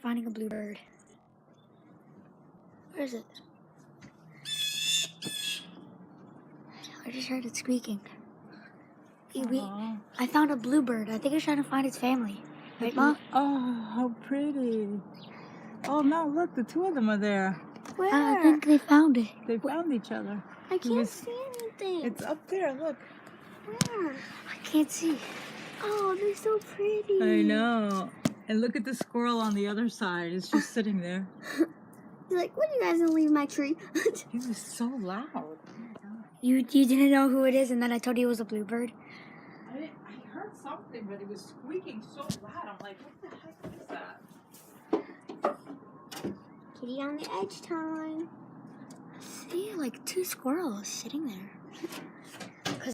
Finding a bluebird. Where is it? I just heard it squeaking. I found a bluebird. I think it's trying to find its family. Right, Ma? Oh, how pretty. Oh, no, look, the two of them are there. Where? I think they found it. They found each other. I can't see anything. It's up there, look. Where? I can't see. Oh, they're so pretty. I know. And look at the squirrel on the other side. It's just sitting there. He's like, what, you guys gonna leave my tree? He was so loud. You didn't know who it is, and then I told you it was a bluebird? I heard something, but it was squeaking so loud. I'm like, what the heck is that? Kitty on the edge time. I see like two squirrels sitting there.